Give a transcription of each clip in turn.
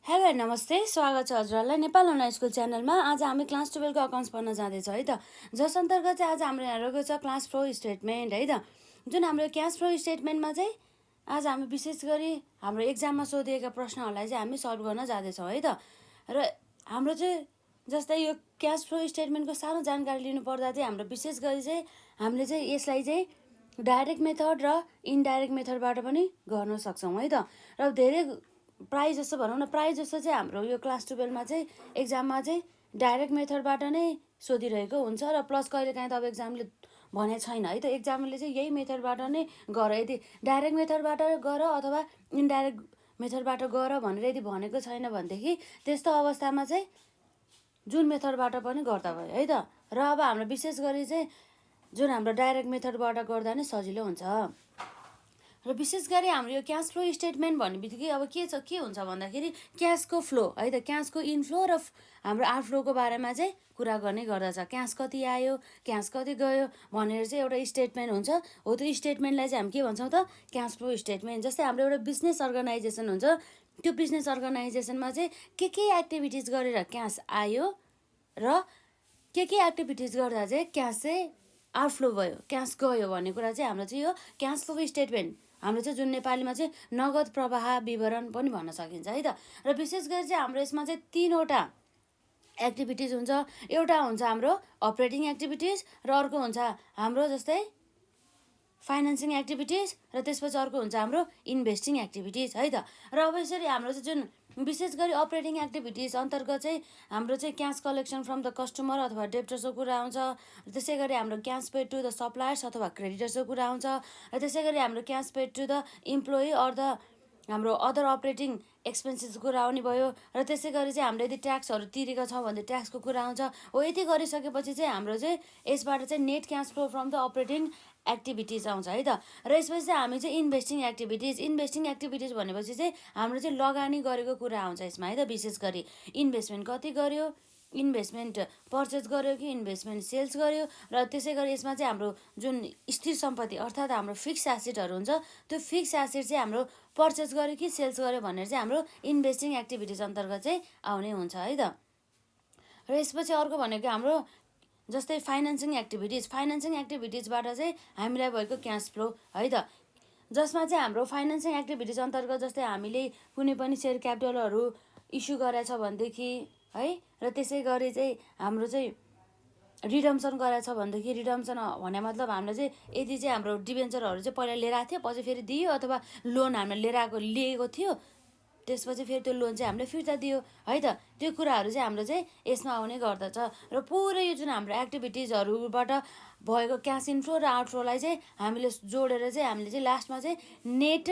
Hello नमस्ते, स्वागत छ हजुरहरूलाई नेपाल अनलाइन स्कुल च्यानलमा। आज हामी क्लास 12 को अकाउन्ट्स पढ्न जाँदैछौँ है त। जस अन्तर्गत चाहिँ आज हाम्रो यहाँ रहेको छ क्लास फ्लो स्टेटमेन्ट है त। जुन हाम्रो क्यास फ्लो स्टेटमेन्टमा चाहिँ आज हामी विशेष गरी हाम्रो एक्जाममा सोधिएका प्रश्नहरूलाई चाहिँ हामी सल्भ गर्न जाँदैछौँ है त। र हाम्रो चाहिँ जस्तै यो क्यास फ्लो स्टेटमेन्टको सानो जानकारी लिनुपर्दा चाहिँ हाम्रो विशेष गरी चाहिँ हामीले चाहिँ यसलाई चाहिँ डाइरेक्ट मेथड र इन्डाइरेक्ट मेथडबाट पनि गर्न सक्छौँ है त। र धेरै प्रायः जस्तो भनौँ न, प्रायः जस्तो चाहिँ हाम्रो यो क्लास 12मा चाहिँ एक्जाममा चाहिँ डाइरेक्ट मेथडबाट नै सोधिरहेको हुन्छ। र प्लस कहिलेकाहीँ त अब एक्जामले भने छैन है त, एक्जामले चाहिँ यही मेथडबाट नै गर, यदि डाइरेक्ट मेथडबाट गर अथवा इन्डाइरेक्ट मेथडबाट गर भनेर यदि भनेको छैन भनेदेखि त्यस्तो अवस्थामा चाहिँ जुन मेथडबाट पनि गर्दा भयो है त। र अब हाम्रो विशेष गरी चाहिँ जुन हाम्रो डाइरेक्ट मेथडबाट गर्दा नै सजिलो हुन्छ। र विशेष गरी हाम्रो यो क्यास फ्लो स्टेटमेन्ट भन्ने बित्तिकै अब के हुन्छ भन्दाखेरि क्यासको फ्लो है त, क्यासको इनफ्लो र हाम्रो आउटफ्लोको बारेमा चाहिँ कुरा गर्ने गर्दछ। क्यास कति आयो, क्यास कति गयो भनेर चाहिँ एउटा स्टेटमेन्ट हुन्छ। हो त्यो स्टेटमेन्टलाई चाहिँ हामी के भन्छौँ त, क्यास फ्लो स्टेटमेन्ट। जस्तै हाम्रो एउटा बिजनेस अर्गनाइजेसन हुन्छ, त्यो बिजनेस अर्गनाइजेसनमा चाहिँ के एक्टिभिटिज गरेर क्यास आयो र के एक्टिभिटिज गर्दा चाहिँ क्यास चाहिँ आउटफ्लो भयो, क्यास गयो भन्ने कुरा चाहिँ हाम्रो चाहिँ यो क्यास फ्लो स्टेटमेन्ट, हाम्रो चाहिँ जुन नेपालीमा चाहिँ नगद प्रवाह विवरण पनि भन्न सकिन्छ है त। र विशेष गरी चाहिँ हाम्रो यसमा चाहिँ 3वटा एक्टिभिटिज हुन्छ। एउटा हुन्छ हाम्रो अपरेटिङ एक्टिभिटिज, र अर्को हुन्छ हाम्रो जस्तै फाइनेन्सिङ एक्टिभिटिज, र त्यसपछि अर्को हुन्छ हाम्रो इन्भेस्टिङ एक्टिभिटिज है त। र अब यसरी हाम्रो चाहिँ जुन विशेष गरी अपरेटिङ एक्टिभिटिज अन्तर्गत चाहिँ हाम्रो चाहिँ cash collection from the customer अथवा डेप्टर्सको कुरा आउँछ। र त्यसै गरी हाम्रो cash paid to the suppliers अथवा क्रेडिटर्सको कुरा आउँछ। र त्यसै गरी हाम्रो cash paid to the employee or the हाम्रो अदर अपरेटिङ एक्सपेन्सेसको कुरा आउने भयो। र त्यसै गरी चाहिँ हामीले यदि ट्याक्सहरू तिरेका छौँ भने ट्याक्सको कुरा आउँछ। हो यति गरिसकेपछि चाहिँ हाम्रो चाहिँ यसबाट चाहिँ net cash flow from the operating activities आउँछ है त। र यसपछि चाहिँ हामी चाहिँ इन्भेस्टिङ एक्टिभिटिज भनेपछि चाहिँ हाम्रो चाहिँ लगानी गरेको कुरा आउँछ यसमा है त। विशेष गरी इन्भेस्टमेन्ट कति गर्यो, इन्भेस्टमेन्ट पर्चेस गर्यो कि इन्भेस्टमेन्ट सेल्स गर्यो। र त्यसै गरी यसमा चाहिँ हाम्रो जुन स्थिर सम्पत्ति अर्थात् हाम्रो फिक्स एसेटहरू हुन्छ, त्यो फिक्स एसेट चाहिँ हाम्रो पर्चेस गर्यो कि सेल्स गर्यो भनेर चाहिँ हाम्रो इन्भेस्टिङ एक्टिभिटिज अन्तर्गत चाहिँ आउने हुन्छ है त। र यसपछि अर्को भनेको हाम्रो जस्तै फाइनेन्सिङ एक्टिभिटिजबाट चाहिँ हामीलाई भएको क्यास फ्लो है त, जसमा चाहिँ हाम्रो फाइनेन्सिङ एक्टिभिटिज अन्तर्गत जस्तै हामीले कुनै पनि सेयर क्यापिटलहरू इस्यु गरेछ भनेदेखि है, र त्यसै गरी चाहिँ हाम्रो चाहिँ रिडम्सन गरेछ भनेदेखि, रिडम्सन भने मतलब हामीले चाहिँ यदि चाहिँ हाम्रो डिबेन्चरहरू चाहिँ पहिला लिएर आएको थियो पछि फेरि दियो, अथवा लोन हामीले लिएको थियो त्यसपछि फेरि त्यो लोन चाहिँ हामीले फिर्ता दियो है त। त्यो कुराहरू चाहिँ हाम्रो चाहिँ यसमा आउने गर्दछ। र पुरै यो जुन हाम्रो एक्टिभिटिजहरूबाट भएको क्यास इन्फ्लो र आउटफ्लोलाई चाहिँ हामीले जोडेर चाहिँ हामीले चाहिँ लास्टमा चाहिँ net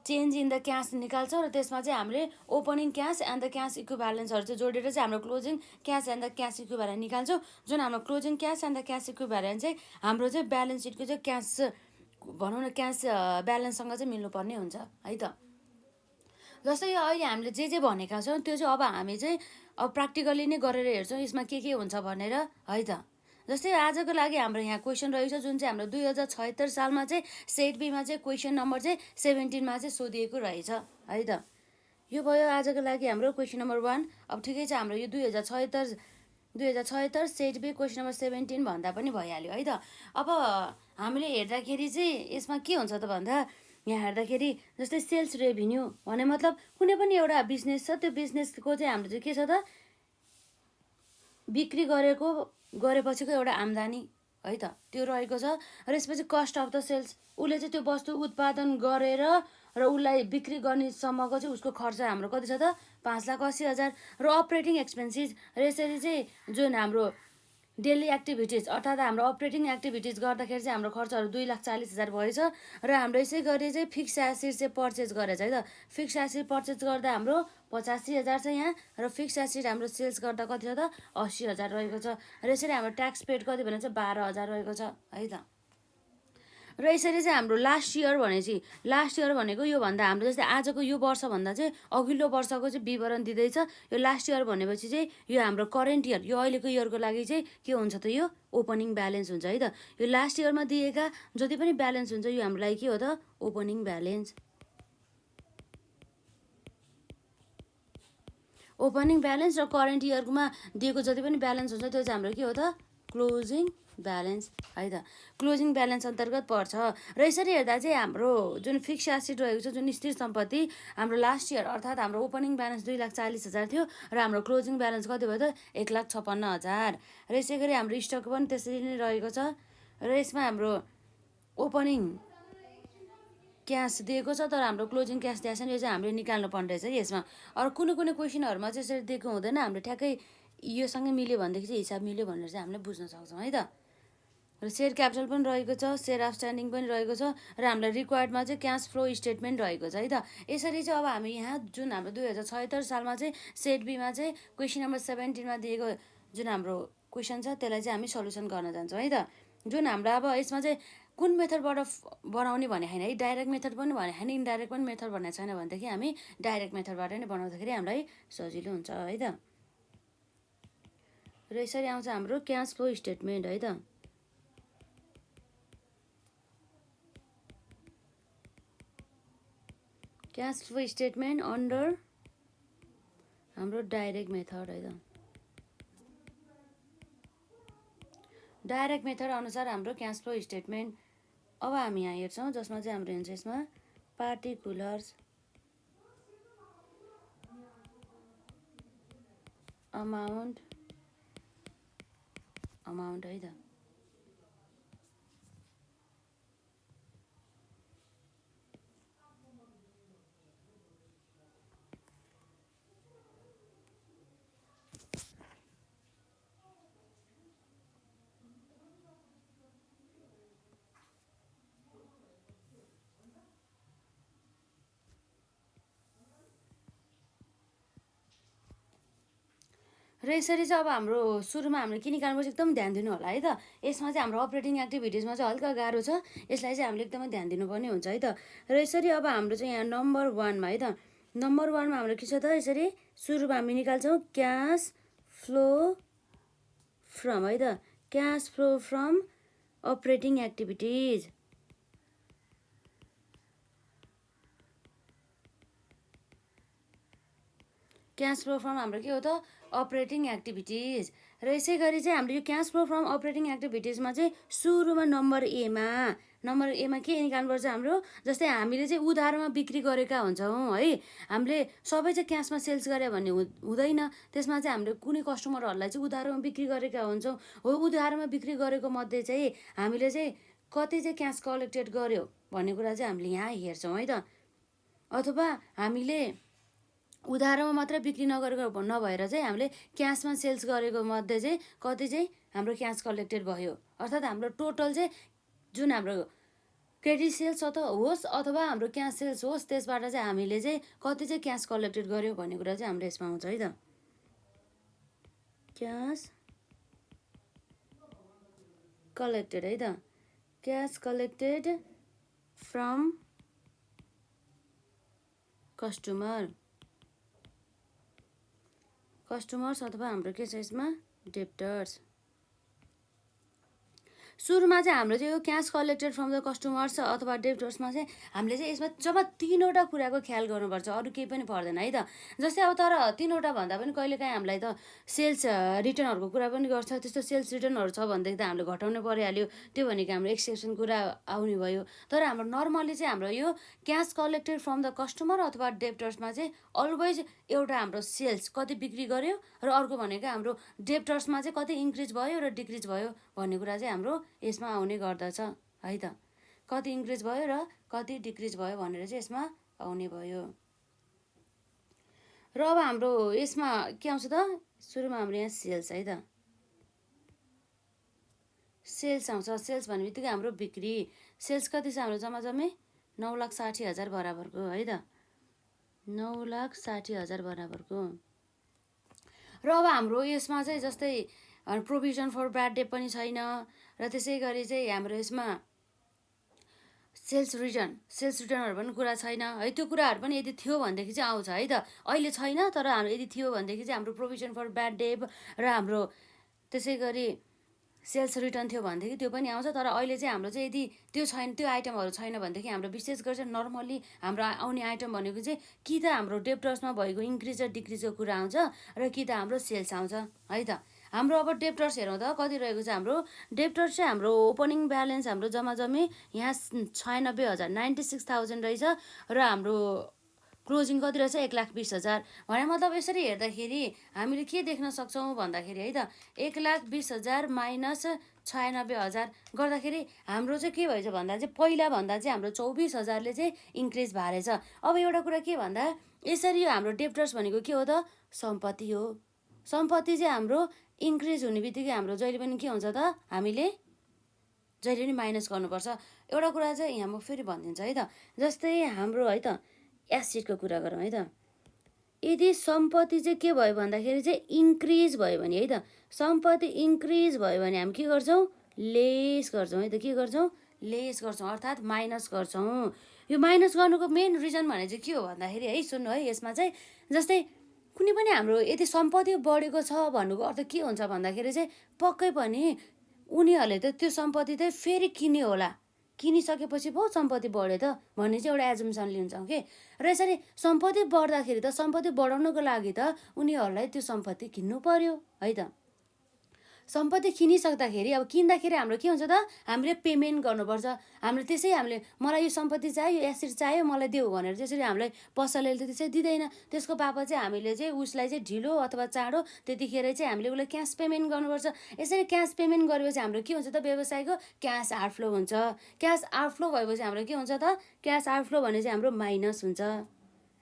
change in the cash निकाल्छौँ। र त्यसमा चाहिँ हामीले opening cash and the cash इक्विभ्यालेन्सहरू चाहिँ जोडेर चाहिँ हाम्रो closing cash and the cash equivalence निकाल्छौँ। जुन हाम्रो closing cash and the cash equivalence चाहिँ हाम्रो चाहिँ ब्यालेन्स सिटको चाहिँ क्यास भनौँ न, क्यास ब्यालेन्ससँग चाहिँ मिल्नुपर्ने हुन्छ है त। जस्तै यो अहिले हामीले जे भनेका छौँ त्यो चाहिँ अब हामी चाहिँ अब प्र्याक्टिकली नै गरेर हेर्छौँ यसमा के हुन्छ भनेर है त। जस्तै आजको लागि हाम्रो यहाँ क्वेसन रहेको छ, जुन चाहिँ हाम्रो 2076 सालमा चाहिँ सेट बीमा चाहिँ क्वेसन नम्बर चाहिँ 17मा चाहिँ सोधिएको रहेछ है त। यो भयो आजको लागि हाम्रो क्वेसन नम्बर 1। अब ठिकै छ, हाम्रो यो 2076 सेट बी क्वेसन नम्बर 17 भन्दा पनि भइहाल्यो है त। अब हामीले हेर्दाखेरि चाहिँ यसमा के हुन्छ त भन्दा, यहाँ हेर्दाखेरि जस्तै सेल्स रेभिन्यू भने मतलब कुनै पनि एउटा बिजनेस छ, त्यो बिजनेसको चाहिँ हाम्रो चाहिँ के छ त, बिक्री गरेपछिको एउटा आम्दानी है त, त्यो रहेको छ। र यसपछि कस्ट अफ द सेल्स, उसले चाहिँ त्यो वस्तु उत्पादन गरेर र उसलाई बिक्री गर्नेसम्मको चाहिँ उसको खर्च हाम्रो कति छ त, 5,80,000। र अपरेटिङ एक्सपेन्सेस, र यसरी चाहिँ जुन हाम्रो डेली एक्टिभिटिज अर्थात् हाम्रो अपरेटिङ एक्टिभिटिज गर्दाखेरि चाहिँ हाम्रो खर्चहरू 2,40,000 भएछ। र हाम्रो यसै गरी चाहिँ फिक्स एसेट चाहिँ पर्चेस गरेछ है त। फिक्स एसेट पर्चेस गर्दा हाम्रो 85,000 छ यहाँ, र फिक्स एसेट हाम्रो सेल्स गर्दा कति छ त, 80,000 रहेको छ। र यसरी हाम्रो ट्याक्स पेड कति भने चाहिँ 12,000 रहेको छ है त। र यसरी चाहिँ हाम्रो लास्ट इयर भनेको योभन्दा हाम्रो जस्तै आजको यो वर्षभन्दा चाहिँ अघिल्लो वर्षको चाहिँ विवरण दिँदैछ। यो लास्ट इयर भनेपछि चाहिँ यो हाम्रो करेन्ट इयर, यो अहिलेको इयरको लागि चाहिँ के हुन्छ त, यो ओपनिङ ब्यालेन्स हुन्छ है त। यो लास्ट इयरमा दिएका जति पनि ब्यालेन्स हुन्छ यो हाम्रो लागि के हो त, ओपनिङ ब्यालेन्स। ओपनिङ ब्यालेन्स र करेन्ट इयरमा दिएको जति पनि ब्यालेन्स हुन्छ त्यो चाहिँ हाम्रो के हो त क्लोजिङ ब्यालेन्स है त क्लोजिङ ब्यालेन्स अन्तर्गत पर्छ र यसरी हेर्दा चाहिँ हाम्रो जुन फिक्स एसेट रहेको छ जुन स्थिर सम्पत्ति हाम्रो लास्ट इयर अर्थात् हाम्रो ओपनिङ ब्यालेन्स 2,40,000 थियो र हाम्रो क्लोजिङ ब्यालेन्स कति भयो त 1,56,000 र यसै गरी हाम्रो स्टक पनि त्यसरी नै रहेको छ र यसमा हाम्रो ओपनिङ क्यास दिएको छ तर हाम्रो क्लोजिङ क्यास दिएको छैन यो चाहिँ हामीले निकाल्नु पर्ने रहेछ यसमा अरू कुनै कुनै क्वेसनहरूमा चाहिँ यसरी दिएको हुँदैन हामीले ठ्याक्कै योसँगै मिल्यो भनेदेखि चाहिँ हिसाब मिल्यो भनेर चाहिँ हामीले बुझ्न सक्छौँ है त र सेयर क्यापिटल पनि रहेको छ सेयर आउटस्ट्यान्डिङ पनि रहेको छ र हामीलाई रिक्वायर्डमा चाहिँ क्यास फ्लो स्टेटमेन्ट रहेको छ है त यसरी चाहिँ अब हामी यहाँ जुन हाम्रो 2076 सालमा चाहिँ सेट बीमा चाहिँ क्वेसन नम्बर 17मा दिएको जुन हाम्रो क्वेसन छ त्यसलाई चाहिँ हामी सल्युसन गर्न जान्छौँ है त जुन हाम्रो अब यसमा चाहिँ कुन मेथडबाट बनाउने भने होइन है डाइरेक्ट मेथड पनि भने होइन इन्डाइरेक्ट पनि मेथड भनेको छैन भनेदेखि हामी डाइरेक्ट मेथडबाट नै बनाउँदाखेरि हामीलाई सजिलो हुन्छ है त र यसरी आउँछ हाम्रो क्यास फ्लो स्टेटमेन्ट है त क्यास फ्लो स्टेटमेन्ट अन्डर हाम्रो डाइरेक्ट मेथड है त डाइरेक्ट मेथड अनुसार हाम्रो क्यास फ्लो स्टेटमेन्ट अब हामी यहाँ हेर्छौँ जसमा चाहिँ हाम्रो हुन्छ यसमा पार्टिकुलर्स अमाउन्ट है त र यसरी चाहिँ अब हाम्रो सुरुमा हामीले के निकाल्नुपर्छ एकदम ध्यान दिनु होला है त यसमा चाहिँ हाम्रो अपरेटिङ एक्टिभिटिजमा चाहिँ हल्का गाह्रो छ यसलाई चाहिँ हामीले एकदमै ध्यान दिनुपर्ने हुन्छ है त र यसरी अब हाम्रो चाहिँ यहाँ नम्बर 1मा है त नम्बर 1मा हाम्रो के छ त यसरी सुरुमा हामी निकाल्छौँ क्यास फ्लो फ्रम है त cash flow from operating activities cash flow from हाम्रो के हो त अपरेटिङ एक्टिभिटिज र यसै गरी चाहिँ हाम्रो यो क्यास फ्लो फ्रम अपरेटिङ एक्टिभिटिजमा चाहिँ सुरुमा नम्बर एमा के निकाल्नुपर्छ हाम्रो जस्तै हामीले चाहिँ उधारोमा बिक्री गरेका हुन्छौँ है हामीले सबै चाहिँ क्यासमा सेल्स गरे भन्ने हुँदैन त्यसमा चाहिँ हामीले कुनै कस्टमरहरूलाई चाहिँ उधारोमा बिक्री गरेका हुन्छौँ हो उधारोमा बिक्री गरेको मध्ये चाहिँ हामीले चाहिँ कति चाहिँ क्यास कलेक्टेड गर्यो भन्ने कुरा चाहिँ हामीले यहाँ हेर्छौँ है त अथवा हामीले उधारोमा मात्रै बिक्री नगरेको नभएर चाहिँ हामीले क्यासमा सेल्स गरेको मध्ये चाहिँ कति चाहिँ हाम्रो क्यास कलेक्टेड भयो अर्थात् हाम्रो टोटल चाहिँ जुन हाम्रो क्रेडिट सेल्स होस् अथवा हाम्रो क्यास सेल्स होस् त्यसबाट चाहिँ हामीले चाहिँ कति चाहिँ क्यास कलेक्टेड गर्यो भन्ने कुरा चाहिँ हाम्रो यसमा आउँछ है त क्यास कलेक्टेड है त क्यास कलेक्टेड फ्रम कस्टमर्स अथवा हाम्रो के छ यसमा डेप्टर्स सुरुमा चाहिँ हाम्रो चाहिँ यो cash collected from the customers अथवा डेप्टर्समा चाहिँ हामीले चाहिँ यसमा जम्मा 3वटा कुराको ख्याल गर्नुपर्छ अरू केही पनि पर्दैन है त जस्तै अब तर 3वटा भन्दा पनि कहिलेकाहीँ हामीलाई त सेल्स रिटर्नहरूको कुरा पनि गर्छ त्यस्तो सेल्स रिटर्नहरू छ भनेदेखि त हामीले घटाउनु परिहाल्यो त्यो भनेको हाम्रो एक्सेप्सन कुरा आउने भयो तर हाम्रो नर्मली चाहिँ हाम्रो यो cash collected from the customer अथवा डेप्टर्समा चाहिँ अलवेज एउटा हाम्रो सेल्स कति बिक्री गर्यो र अर्को भनेको हाम्रो डेप्टर्समा चाहिँ कति इन्क्रिज भयो र डिक्रिज भयो भन्ने कुरा चाहिँ हाम्रो यसमा आउने गर्दछ है त कति इन्क्रिज भयो र कति डिक्रिज भयो भनेर चाहिँ यसमा आउने भयो र अब हाम्रो यसमा के आउँछ त सुरुमा हाम्रो यहाँ सेल्स है त सेल्स आउँछ सेल्स भन्ने बित्तिकै हाम्रो बिक्री सेल्स कति छ हाम्रो जम्मै 9,60,000 बराबरको है त 9,60,000 बराबरको र अब हाम्रो यसमा चाहिँ जस्तै प्रोभिजन फर ब्याड डेट पनि छैन र त्यसै गरी चाहिँ हाम्रो यसमा सेल्स रिटर्नहरू पनि कुरा छैन है त्यो कुराहरू पनि यदि थियो भनेदेखि चाहिँ आउँछ है त अहिले छैन तर हाम्रो यदि थियो भनेदेखि चाहिँ हाम्रो प्रोभिजन फर ब्याड डेट र हाम्रो त्यसै गरी सेल्स रिटर्न थियो भनेदेखि त्यो पनि आउँछ। तर अहिले चाहिँ हाम्रो चाहिँ यदि त्यो छैन, त्यो आइटमहरू छैन भनेदेखि हाम्रो विशेष गरी चाहिँ नर्मल्ली हाम्रो आउने आइटम भनेको चाहिँ कि त हाम्रो डेप्टर्समा भएको इन्क्रिज र डिक्रिजको कुरा आउँछ र कि त हाम्रो सेल्स आउँछ है त। हाम्रो अब डेप्टर्स हेरौँ त कति रहेको छ हाम्रो डेप्टर्स चाहिँ हाम्रो ओपनिङ ब्यालेन्स हाम्रो जम्मा जम्मी यहाँ 96,000 96,000 रहेछ र हाम्रो क्लोजिङ कति रहेछ 1,20,000 भने मतलब यसरी हेर्दाखेरि हामीले के देख्न सक्छौँ भन्दाखेरि है त 1,20,000 माइनस 96,000 गर्दाखेरि हाम्रो चाहिँ के भएछ भन्दा चाहिँ पहिला भन्दा चाहिँ हाम्रो 24,000ले चाहिँ इन्क्रिज भएछ। अब एउटा कुरा के भन्दा यसरी हाम्रो डेप्टर्स भनेको के हो त सम्पत्ति हो। सम्पत्ति चाहिँ हाम्रो इन्क्रिज हुने बित्तिकै हाम्रो जहिले पनि के हुन्छ त हामीले जहिले पनि माइनस गर्नुपर्छ। एउटा कुरा चाहिँ यहाँ म फेरि भनिदिन्छु है त, जस्तै हाम्रो है त एसिडको कुरा गरौँ है त। यदि सम्पत्ति चाहिँ के भयो भन्दाखेरि चाहिँ इन्क्रिज भयो भने है त सम्पत्ति इन्क्रिज भयो भने हामी के गर्छौँ लेस गर्छौँ है त। के गर्छौँ लेस गर्छौँ अर्थात् माइनस गर्छौँ। यो माइनस गर्नुको मेन रिजन भने चाहिँ के हो भन्दाखेरि है सुन्नु है, यसमा चाहिँ जस्तै कुनै पनि हाम्रो यदि सम्पत्ति बढेको छ भन्नुको अर्थ के हुन्छ भन्दाखेरि चाहिँ पक्कै पनि उनीहरूले त त्यो सम्पत्ति चाहिँ फेरि किन्यो होला, किनिसकेपछि पो सम्पत्ति बढ्यो त भन्ने चाहिँ एउटा एजुम्सन लिन्छौँ कि। र यसरी सम्पत्ति बढ्दाखेरि त सम्पत्ति बढाउनको लागि त उनीहरूलाई त्यो सम्पत्ति किन्नु पर्यो है त। सम्पत्ति किनिसक्दाखेरि अब किन्दाखेरि हाम्रो के हुन्छ त हामीले पेमेन्ट गर्नुपर्छ। हामीले त्यसै हामीले मलाई यो सम्पत्ति चाहियो, यो एसिड चाहियो, मलाई देऊ भनेर त्यसरी हामीलाई पसलले त त्यसै दिँदैन। त्यसको बापत चाहिँ हामीले चाहिँ उसलाई चाहिँ ढिलो अथवा चाँडो त्यतिखेर चाहिँ हामीले उसलाई क्यास पेमेन्ट गर्नुपर्छ। यसरी क्यास पेमेन्ट गरेपछि हाम्रो के हुन्छ त व्यवसायको क्यास आउटफ्लो हुन्छ। क्यास आउटफ्लो भएपछि हाम्रो के हुन्छ त क्यास आउटफ्लो भने चाहिँ हाम्रो माइनस हुन्छ।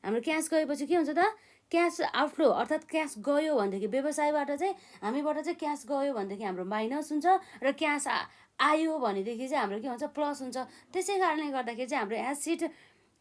हाम्रो क्यास गएपछि के हुन्छ त क्यास आउटफ्लो अर्थात् क्यास गयो भनेदेखि व्यवसायबाट चाहिँ हामीबाट चाहिँ क्यास गयो भनेदेखि हाम्रो माइनस हुन्छ र क्यास आयो भनेदेखि चाहिँ हाम्रो के हुन्छ प्लस हुन्छ। त्यसै कारणले गर्दाखेरि चाहिँ हाम्रो एसिड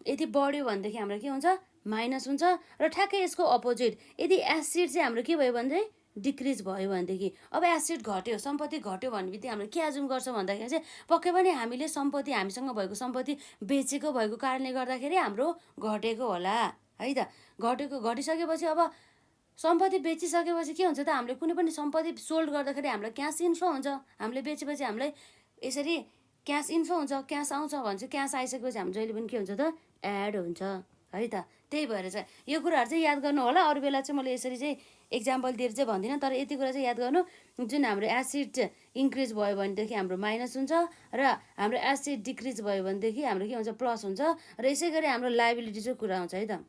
यदि बढ्यो भनेदेखि हाम्रो के हुन्छ माइनस हुन्छ। र ठ्याक्कै यसको अपोजिट यदि एसिड चाहिँ हाम्रो के भयो भने डिक्रिज भयो भनेदेखि अब एसिड घट्यो सम्पत्ति घट्यो भन्ने बित्तिकै हामीले के एजुम गर्छौँ भन्दाखेरि चाहिँ पक्कै पनि हामीले सम्पत्ति हामीसँग भएको सम्पत्ति बेचेको भएको कारणले गर्दाखेरि हाम्रो घटेको होला है त। घटिसकेपछि अब सम्पत्ति बेचिसकेपछि के हुन्छ त हामीले कुनै पनि सम्पत्ति सोल्ड गर्दाखेरि हामीलाई क्यास इन्फ्लो हुन्छ। हामीले बेचेपछि हामीलाई यसरी क्यास इन्फ्लो हुन्छ, क्यास आउँछ भने चाहिँ क्यास आइसकेपछि हाम्रो जहिले पनि के हुन्छ त एड हुन्छ है त। त्यही भएर चाहिँ यो कुराहरू चाहिँ याद गर्नु होला। अरू बेला चाहिँ मैले यसरी चाहिँ एक्जाम्पल दिएर चाहिँ भन्दिनँ, तर यति कुरा चाहिँ याद गर्नु जुन हाम्रो एसिड इन्क्रिज भयो भनेदेखि हाम्रो माइनस हुन्छ र हाम्रो एसिड डिक्रिज भयो भनेदेखि हाम्रो के हुन्छ प्लस हुन्छ। र यसै गरी हाम्रो लाइबिलिटिजको कुरा आउँछ है त।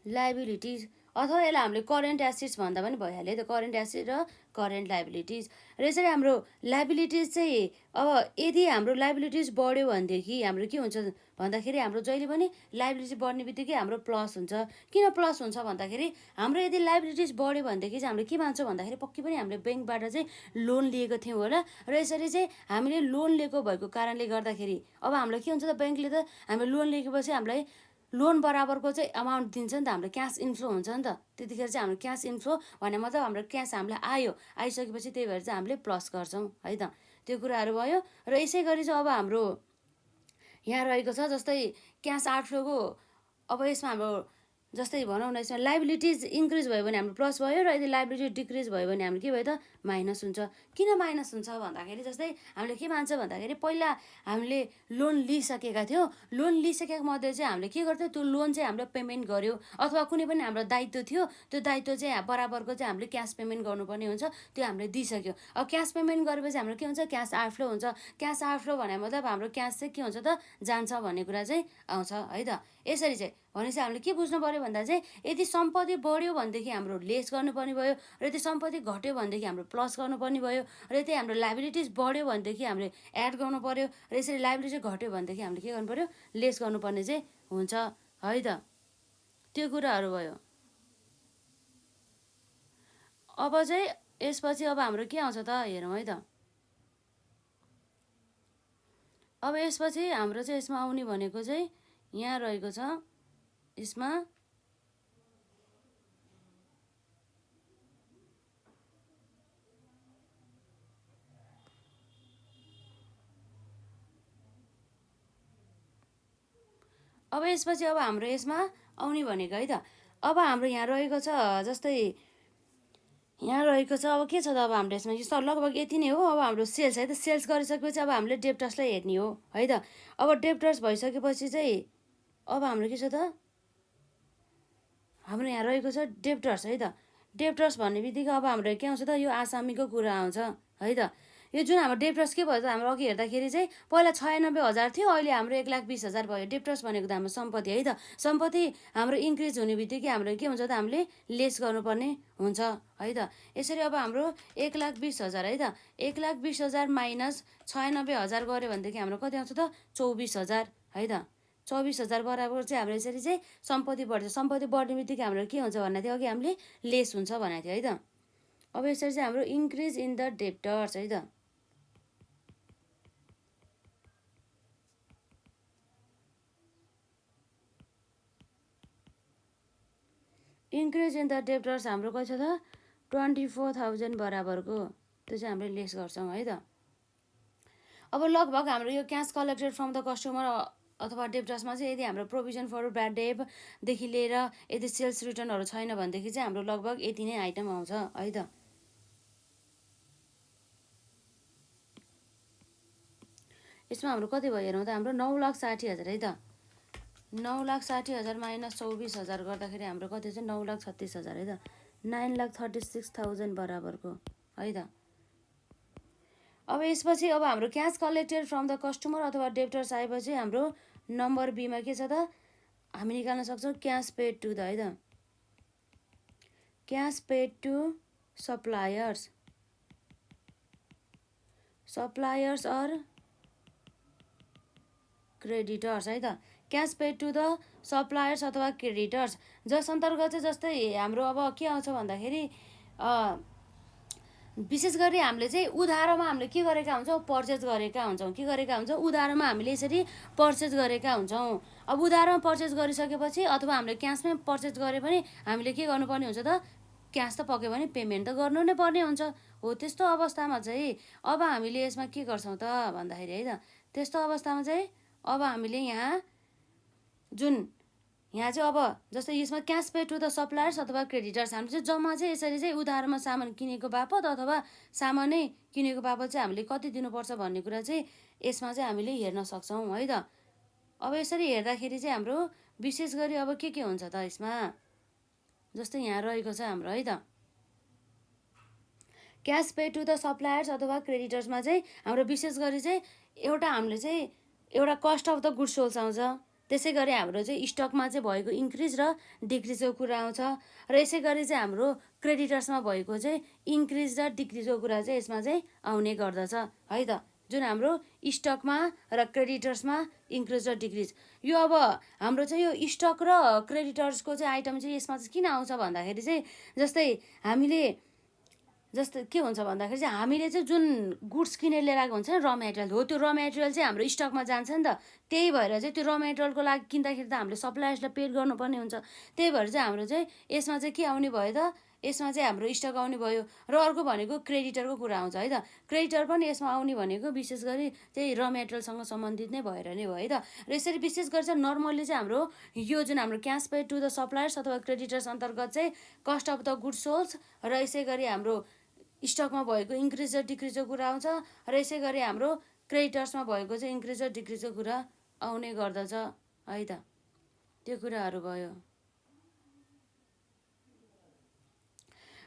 लाइबिलिटिज अथवा यसलाई हामीले करेन्ट एसिड्स भन्दा पनि भइहाल्यो त, करेन्ट एसिड र करेन्ट लाइबिलिटिज। र यसरी हाम्रो लाइबिलिटिज चाहिँ अब यदि हाम्रो लाइबिलिटिज बढ्यो भनेदेखि हाम्रो के हुन्छ भन्दाखेरि हाम्रो जहिले पनि लाइबिलिटी बढ्ने बित्तिकै हाम्रो प्लस हुन्छ। किन प्लस हुन्छ भन्दाखेरि हाम्रो यदि लाइबिलिटिज बढ्यो भनेदेखि चाहिँ हामीले के मान्छौँ भन्दाखेरि पक्कै पनि हामीले ब्याङ्कबाट चाहिँ लोन लिएको थियौँ होला र यसरी चाहिँ हामीले लोन लिएको भएको कारणले गर्दाखेरि अब हामीलाई के हुन्छ त ब्याङ्कले त हामीले लोन लिएपछि हामीलाई लोन बराबरको चाहिँ अमाउन्ट दिन्छ नि त, हाम्रो क्यास इन्फ्लो हुन्छ नि त। त्यतिखेर चाहिँ हाम्रो क्यास इन्फ्लो भने मतलब हाम्रो क्यास हामीलाई आयो, आइसकेपछि त्यही भएर चाहिँ हामीले प्लस गर्छौँ है त। त्यो कुराहरू भयो। र यसै गरी चाहिँ अब हाम्रो यहाँ रहेको छ जस्तै क्यास आउटफ्लोको अब यसमा हाम्रो जस्तै भनौँ न यसमा लाइबिलिटिज इन्क्रिज भयो भने हाम्रो प्लस भयो र यदि लाइबिलिटी डिक्रिज भयो भने हाम्रो के भयो त माइनस हुन्छ। किन माइनस हुन्छ भन्दाखेरि जस्तै हामीले के मान्छ भन्दाखेरि पहिला हामीले लोन लिइसकेका थियौँ, लोन लिइसकेको मध्ये चाहिँ हामीले के गर्थ्यौँ त्यो लोन चाहिँ हामीले पेमेन्ट गऱ्यौँ अथवा कुनै पनि हाम्रो दायित्व थियो त्यो दायित्व चाहिँ बराबरको चाहिँ हामीले क्यास पेमेन्ट गर्नुपर्ने हुन्छ, त्यो हामीले दिइसक्यो। अब क्यास पेमेन्ट गरेपछि हाम्रो के हुन्छ क्यास आउटफ्लो हुन्छ। क्यास आउटफ्लो भने मतलब हाम्रो क्यास चाहिँ के हुन्छ त जान्छ भन्ने कुरा चाहिँ आउँछ है त। यसरी चाहिँ भनेपछि हामीले के बुझ्नु पर्यो भन्दा चाहिँ यदि सम्पत्ति बढ्यो भनेदेखि हाम्रो लेस गर्नुपर्ने भयो र यदि सम्पत्ति घट्यो भनेदेखि हाम्रो प्लस गर्नुपर्ने भयो र यदि हाम्रो लाइबिलिटिज बढ्यो भनेदेखि हामीले एड गर्नु पर्यो र यसरी लाइबिलिटी घट्यो भनेदेखि हामीले के गर्नु पर्यो लेस गर्नुपर्ने चाहिँ हुन्छ है त। त्यो कुराहरू भयो। अब चाहिँ यसपछि अब हाम्रो के आउँछ त हेरौँ है त। अब यसपछि हाम्रो चाहिँ यसमा आउने भनेको चाहिँ यहाँ रहेको छ यसमा अब यसपछि अब हाम्रो यसमा आउने भनेको है त। अब हाम्रो यहाँ रहेको छ जस्तै यहाँ रहेको छ अब के छ त अब हाम्रो यसमा यो लगभग यति नै हो। अब हाम्रो सेल्स है त, सेल्स गरिसकेपछि अब हामीले डेप्टर्सलाई हेर्ने हो है त। अब डेप्टर्स भइसकेपछि चाहिँ अब हाम्रो के छ त, हाम्रो यहाँ रहेको छ डेप्टर्स है त। डेप्टर्स भन्ने बित्तिकै अब हाम्रो के आउँछ त, यो आसामीको कुरा आउँछ है त। यो जुन हाम्रो डेप्टर्स के भयो त, हाम्रो अघि हेर्दाखेरि चाहिँ पहिला 96,000 थियो, अहिले हाम्रो 1,20,000 भयो। डेप्टर्स भनेको त हाम्रो सम्पत्ति है त। सम्पत्ति हाम्रो इन्क्रिज हुने बित्तिकै हाम्रो के हुन्छ त, हामीले लेस गर्नुपर्ने हुन्छ है त। यसरी अब हाम्रो 1,20,000 है त, 1,20,000 माइनस 96,000 गऱ्यो भनेदेखि हाम्रो कति आउँछ त, 24,000 है त। 24,000 बराबर चाहिँ हाम्रो यसरी चाहिँ सम्पत्ति बढ्छ। सम्पत्ति बढ्ने बित्तिकै हाम्रो के हुन्छ भन्दा थियो, अघि हामीले लेस हुन्छ भनेको थियो है त। अब यसरी चाहिँ हाम्रो इन्क्रिज इन द डेप्टर्स है त। इन्क्रिज इन द डेप्टर्स हाम्रो कति छ त, 24,000 बराबरको, त्यो चाहिँ हामीले लेस गर्छौँ है त। अब लगभग हाम्रो यो cash collected from the customer अथवा डेप्टर्समा चाहिँ यदि हाम्रो प्रोभिजन फर ब्याड डेटदेखि लिएर यदि सेल्स रिटर्नहरू छैन भनेदेखि चाहिँ हाम्रो लगभग यति नै आइटम आउँछ है त। यसमा हाम्रो कति भयो हेरौँ त, हाम्रो 9,60,000 है त। 9,60,000 माइनस 24,000 गर्दाखेरि हाम्रो कति चाहिँ 9,36,000 है त। 9,36,000 बराबरको है त। अब यसपछि अब हाम्रो cash collected from the customer अथवा डेप्टर्स आएपछि हाम्रो नम्बर बीमा के छ त, हामी निकाल्न सक्छौँ क्यास पेड टु द है त। Cash paid to suppliers, suppliers or creditors है त। Cash paid to the suppliers अथवा क्रेडिटर्स, जस अन्तर्गत चाहिँ जस्तै हाम्रो अब के आउँछ भन्दाखेरि विशेष गरी हामीले चाहिँ उधारोमा हामीले के गरेका हुन्छौँ, पर्चेज गरेका हुन्छौँ। के गरेका हुन्छौँ, उधारोमा हामीले यसरी पर्चेज गरेका हुन्छौँ। अब उधारोमा पर्चेज गरिसकेपछि अथवा हामीले क्यासमै पर्चेज गरे पनि हामीले के गर्नुपर्ने हुन्छ त, क्यास त पक्यो भने पेमेन्ट त गर्नु नै पर्ने हुन्छ हो। त्यस्तो अवस्थामा चाहिँ अब हामीले यसमा के गर्छौँ त भन्दाखेरि है त, त्यस्तो अवस्थामा चाहिँ अब हामीले यहाँ जुन यहाँ चाहिँ अब जस्तै यसमा cash pay to the suppliers अथवा क्रेडिटर्स, हामीले चाहिँ जम्मा चाहिँ यसरी चाहिँ उधारोमा सामान किनेको बापत अथवा सामानै किनेको बापत चाहिँ हामीले कति दिनुपर्छ भन्ने कुरा चाहिँ यसमा चाहिँ हामीले हेर्न सक्छौँ है त। अब यसरी हेर्दाखेरि चाहिँ हाम्रो विशेष गरी अब के हुन्छ त यसमा, जस्तै यहाँ रहेको छ हाम्रो है त, cash pay to the suppliers अथवा क्रेडिटर्समा चाहिँ हाम्रो विशेष गरी चाहिँ एउटा हामीले चाहिँ एउटा cost of the goods sold आउँछ। त्यसै गरी हाम्रो चाहिँ स्टकमा चाहिँ भएको इन्क्रिज र डिक्रिजको कुरा आउँछ। र यसै गरी चाहिँ हाम्रो क्रेडिटर्समा भएको चाहिँ इन्क्रिज र डिक्रिजको कुरा चाहिँ यसमा चाहिँ आउने गर्दछ है त। जुन हाम्रो स्टकमा र क्रेडिटर्समा इन्क्रिज र डिक्रिज, यो अब हाम्रो चाहिँ यो स्टक र क्रेडिटर्सको चाहिँ आइटम चाहिँ यसमा चाहिँ किन आउँछ भन्दाखेरि चाहिँ जस्तै हामीले जस्तै के हुन्छ भन्दाखेरि चाहिँ हामीले चाहिँ जुन गुड्स किनेर लिएर आएको हुन्छ नि, र मेटेरियल हो, त्यो र मेटेरियल चाहिँ हाम्रो स्टकमा जान्छ नि त। त्यही भएर चाहिँ त्यो र मेटेरियलको लागि किन्दाखेरि त हामीले सप्लायर्सलाई पेड गर्नुपर्ने हुन्छ। त्यही भएर चाहिँ हाम्रो चाहिँ यसमा चाहिँ के आउने भयो त, यसमा चाहिँ हाम्रो स्टक आउने भयो। र अर्को भनेको क्रेडिटरको कुरा आउँछ है त। क्रेडिटर पनि यसमा आउने भनेको विशेष गरी चाहिँ र मेटेरियलसँग सम्बन्धित नै भएर नै भयो है त। र यसरी विशेष गरी चाहिँ नर्मल्ली चाहिँ हाम्रो यो जुन हाम्रो cash pay to the suppliers अथवा क्रेडिटर्स अन्तर्गत चाहिँ cost of the goods sold र यसै गरी हाम्रो स्टकमा भएको इन्क्रिज र डिक्रिजको कुरा आउँछ। र यसै गरी हाम्रो क्रेडिटर्समा भएको चाहिँ इन्क्रिज र डिक्रिजको कुरा आउने गर्दछ है त। त्यो कुराहरू भयो।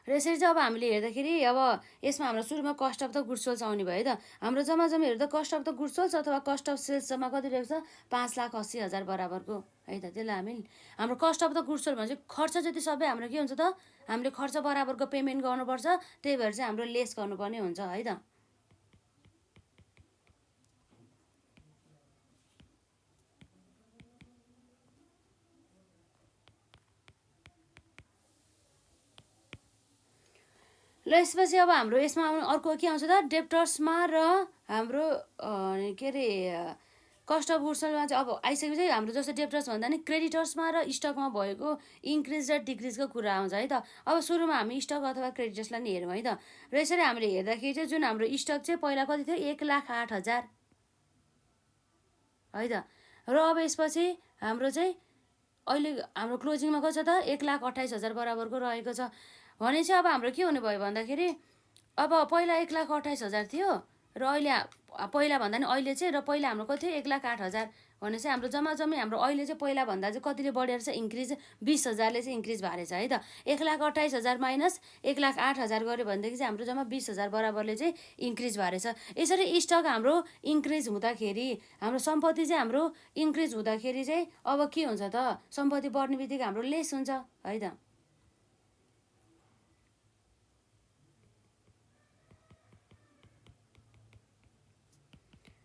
र यसरी चाहिँ अब हामीले हेर्दाखेरि अब यसमा हाम्रो सुरुमा cost of the goods sold आउने भयो है त। हाम्रो जम्मा जम्मा हेर्दा cost of the goods sold अथवा कस्ट अफ सेल्स जम्मा कति रहेको छ, 5,80,000 बराबरको है त। त्यसलाई हामी हाम्रो cost of the goods sold भनेपछि खर्च जति सबै हाम्रो के हुन्छ त, हामीले खर्च बराबरको पेमेन्ट गर्नुपर्छ। त्यही भएर चाहिँ हाम्रो लेस गर्नुपर्ने हुन्छ है त। र यसपछि अब हाम्रो यसमा अर्को के आउँछ त, डेप्टर्समा र हाम्रो के अरे कस्ट अफ गुड्समा चाहिँ अब आइसकेपछि हाम्रो जस्तो डेप्टर्स भन्दा नि क्रेडिटर्समा र स्टकमा भएको इन्क्रिज र डिक्रिजको कुरा आउँछ है त। अब सुरुमा हामी स्टक अथवा क्रेडिटर्सलाई नि हेरौँ है त। र यसरी हामीले हेर्दाखेरि चाहिँ जुन हाम्रो स्टक चाहिँ पहिला कति थियो, 1,08,000 है त। र अब यसपछि हाम्रो चाहिँ अहिले हाम्रो क्लोजिङमा कति छ त, 1,28,000 बराबरको रहेको छ। भनेपछि अब हाम्रो के हुने भयो भन्दाखेरि अब पहिला 1,28,000 थियो र अहिले पहिला भन्दा नि अहिले चाहिँ र पहिला हाम्रो कति थियो 1,08,000 भनेपछि हाम्रो जम्मी हाम्रो अहिले चाहिँ पहिला भन्दा चाहिँ कतिले बढेर चाहिँ इन्क्रिज 20,000ले चाहिँ इन्क्रिज भएको रहेछ है त 1,28,000 माइनस 1,08,000 गऱ्यो भनेदेखि चाहिँ हाम्रो जम्मा 20,000 बराबरले चाहिँ इन्क्रिज भएको रहेछ। यसरी स्टक हाम्रो इन्क्रिज हुँदाखेरि हाम्रो सम्पत्ति चाहिँ हाम्रो इन्क्रिज हुँदाखेरि चाहिँ अब के हुन्छ त सम्पत्ति बढ्ने बित्तिकै हाम्रो लेस हुन्छ है त।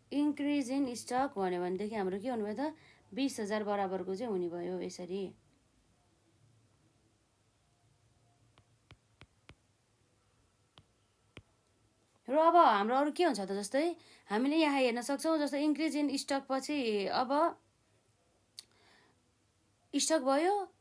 इन्क्रिज इन स्टक भन्यो भनेदेखि हाम्रो के हुनुभयो त 20,000 बराबरको चाहिँ हुने भयो यसरी। र अब हाम्रो अरू के हुन्छ त जस्तै हामीले यहाँ हेर्न सक्छौँ जस्तै इन्क्रिज इन स्टक पछि अब स्टक भयो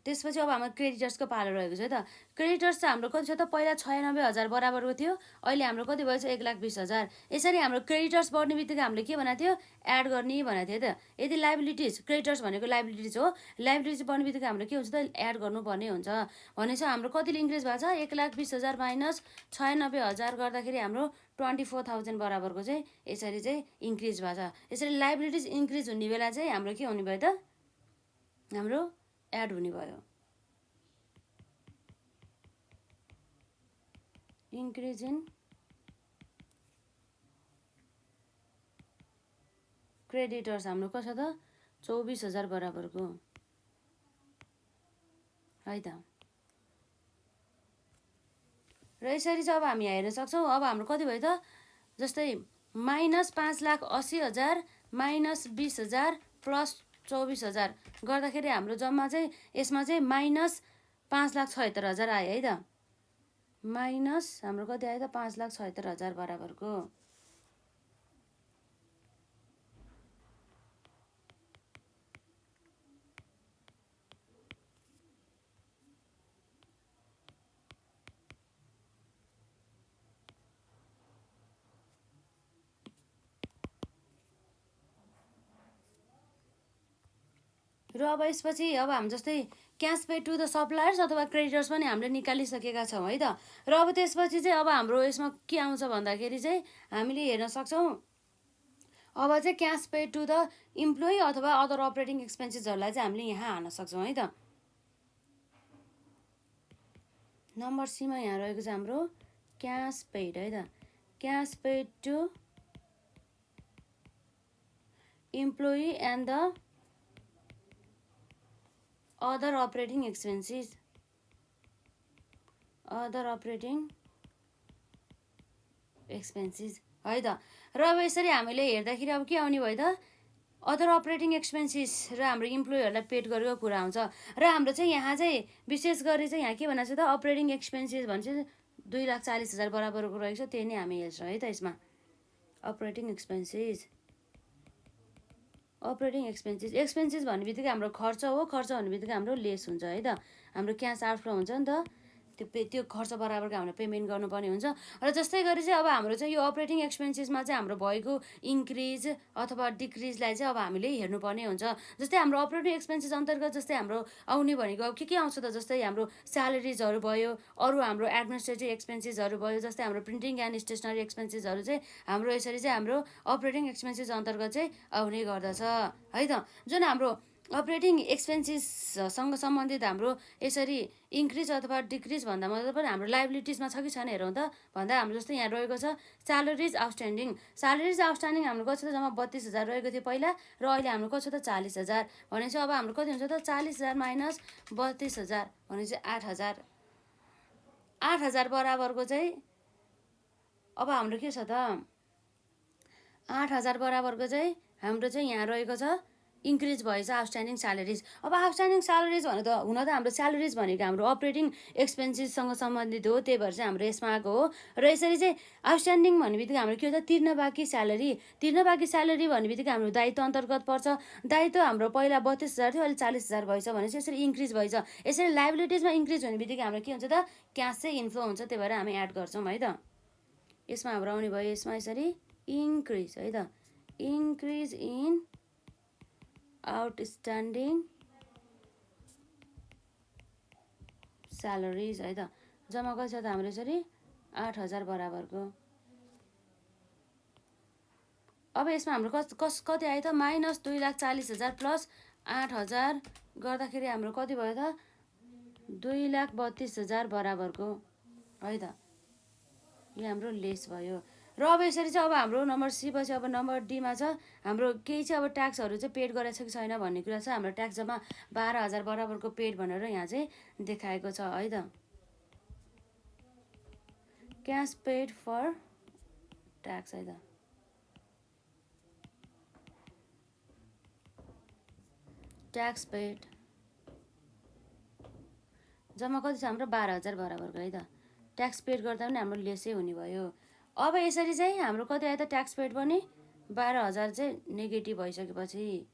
त्यसपछि अब हाम्रो क्रेडिटर्सको पालो रहेको छ है त। क्रेडिटर्स चाहिँ हाम्रो कति छ त पहिला 96,000 बराबरको थियो अहिले हाम्रो कति भएछ 1,20,000। यसरी हाम्रो क्रेडिटर्स बढ्ने बित्तिकै हामीले के भनेको थियो एड गर्ने भनेको थियो त। यदि लाइबिलिटिज क्रेडिटर्स भनेको लाइबिलिटिज हो लाइबिलिटिज बढ्ने बित्तिकै हाम्रो के हुन्छ त एड गर्नुपर्ने हुन्छ भनेपछि हाम्रो कतिले इन्क्रिज भएको छ 1,20,000 माइनस 96,000 गर्दाखेरि हाम्रो 24,000 बराबरको चाहिँ यसरी चाहिँ इन्क्रिज भएको छ। यसरी लाइबिलिटिज इन्क्रिज हुने बेला चाहिँ हाम्रो के हुने भयो त हाम्रो एड हुने भयो। इन्क्रिज इन क्रेडिटर्स हाम्रो कसो त 24,000 बराबरको है त। र यसरी चाहिँ अब हामी हेर्न सक्छौँ अब हाम्रो कति भयो त जस्तै माइनस 5,80,000 माइनस 20,000 प्लस 24,000 गर्दाखेरि हाम्रो जम्मा चाहिँ यसमा चाहिँ माइनस 5,76,000 आयो है त। माइनस हाम्रो कति आयो त 5,76,000 बराबरको। र अब यसपछि अब हामी जस्तै cash pay to the suppliers अथवा क्रेडिटर्स पनि हामीले निकालिसकेका छौँ है त। र अब त्यसपछि चाहिँ अब हाम्रो यसमा के आउँछ भन्दाखेरि चाहिँ हामीले हेर्न सक्छौँ अब चाहिँ cash pay to the employee अथवा अदर अपरेटिङ एक्सपेन्सेसहरूलाई चाहिँ हामीले यहाँ हाल्न सक्छौँ है त। नम्बर सीमा यहाँ रहेको छ हाम्रो क्यास पेड है त। Cash paid to employee and the other operating expenses other operating expenses है त। र अब यसरी हामीले हेर्दाखेरि अब के आउने भयो त अदर अपरेटिङ एक्सपेन्सेस र हाम्रो इम्प्लोइहरूलाई पेड गरेको कुरा आउँछ। र हाम्रो चाहिँ यहाँ चाहिँ विशेष गरी चाहिँ यहाँ के भनेको छ त अपरेटिङ एक्सपेन्सेस भन्छ 2,40,000 बराबरको रहेको छ त्यही नै हामी हेर्छौँ है त। यसमा अपरेटिङ एक्सपेन्सेस एक्सपेन्सेस भन्ने बित्तिकै हाम्रो खर्च हो खर्च भन्ने बित्तिकै हाम्रो लेस हुन्छ है त। हाम्रो क्यास आउटफ्लो हुन्छ नि त त्यो खर्च बराबरको हामीले पेमेन्ट गर्नुपर्ने हुन्छ। र जस्तै गरी चाहिँ अब हाम्रो चाहिँ यो अपरेटिङ एक्सपेन्सेसमा चाहिँ हाम्रो भएको इन्क्रिज अथवा डिक्रिजलाई चाहिँ अब हामीले हेर्नुपर्ने हुन्छ। जस्तै हाम्रो अपरेटिङ एक्सपेन्सेस अन्तर्गत जस्तै हाम्रो आउने भनेको अब के आउँछ त जस्तै हाम्रो स्यालेरिजहरू भयो अरू हाम्रो एडमिनिस्ट्रेटिभ एक्सपेन्सेसहरू भयो जस्तै हाम्रो प्रिन्टिङ एन्ड स्टेसनरी एक्सपेन्सेसहरू चाहिँ हाम्रो यसरी चाहिँ हाम्रो अपरेटिङ एक्सपेन्सेस अन्तर्गत चाहिँ आउने गर्दछ है त। जुन हाम्रो अपरेटिङ एक्सपेन्सेससँग सम्बन्धित हाम्रो यसरी इन्क्रिज अथवा डिक्रिज भन्दा मतलब पनि हाम्रो लाइबिलिटिजमा छ कि छैन हेरौँ त भन्दा हाम्रो जस्तै यहाँ रहेको छ स्यालेरिज आउटस्ट्यान्डिङ हाम्रो कति छ त जम्मा 32,000 रहेको थियो पहिला र अहिले हाम्रो कति छ त 40,000 भनेपछि अब हाम्रो कति हुन्छ त 40,000 माइनस 32,000 भनेपछि 8,000 8,000 बराबरको चाहिँ अब हाम्रो के छ त 8,000 बराबरको चाहिँ हाम्रो चाहिँ यहाँ रहेको छ इन्क्रिज भएछ आउटस्ट्यान्डिङ स्यालेरिज। अब आउटस्ट्यान्डिङ स्यालेरिज हुन त हाम्रो स्यालेरिज भनेको हाम्रो अपरेटिङ एक्सपेन्सेससँग सम्बन्धित हो त्यही भएर चाहिँ हाम्रो यसमा आएको हो। र यसरी चाहिँ आउटस्ट्यान्डिङ भन्ने बित्तिकै हाम्रो के हो त तिर्न बाँकी स्यालेरी भन्ने बित्तिकै हाम्रो दायित्व अन्तर्गत पर्छ। दायित्व हाम्रो पहिला 32,000 थियो अहिले 40,000 भएछ भनेपछि यसरी इन्क्रिज भएछ। यसरी लाइबिलिटिजमा इन्क्रिज हुने बित्तिकै हाम्रो के हुन्छ त क्यास चाहिँ इन्फ्लो हुन्छ त्यही भएर हामी एड गर्छौँ है त। यसमा हाम्रो आउने भयो यसमा यसरी इन्क्रिज है त इन्क्रिज इन आउटस्ट्यान्डिङ स्यालेरिज है त जम्मा कति छ त हाम्रो यसरी 8,000 बराबरको। अब यसमा हाम्रो कति आयो त -2,40,000 प्लस 8,000 गर्दाखेरि हाम्रो कति भयो त 2,32,000 बराबरको है त। यो हाम्रो लेस भयो। र अब यसरी चाहिँ अब हाम्रो नम्बर सी पछि अब नम्बर डीमा छ हाम्रो केही चाहिँ अब ट्याक्सहरू चाहिँ पेड गरेछ कि छैन भन्ने कुरा छ। हाम्रो ट्याक्स जम्मा 12,000 बराबरको पेड भनेर यहाँ चाहिँ देखाएको छ है त। क्यास पेड फर ट्याक्स है त। ट्याक्स पेड जम्मा कति छ हाम्रो 12,000 बराबरको है त। ट्याक्स पेड गर्दा पनि हाम्रो लेसै हुने भयो। अब यसरी चाहिँ हाम्रो कति आयो त ट्याक्स पेड पनि 12,000 चाहिँ नेगेटिभ भइसकेपछि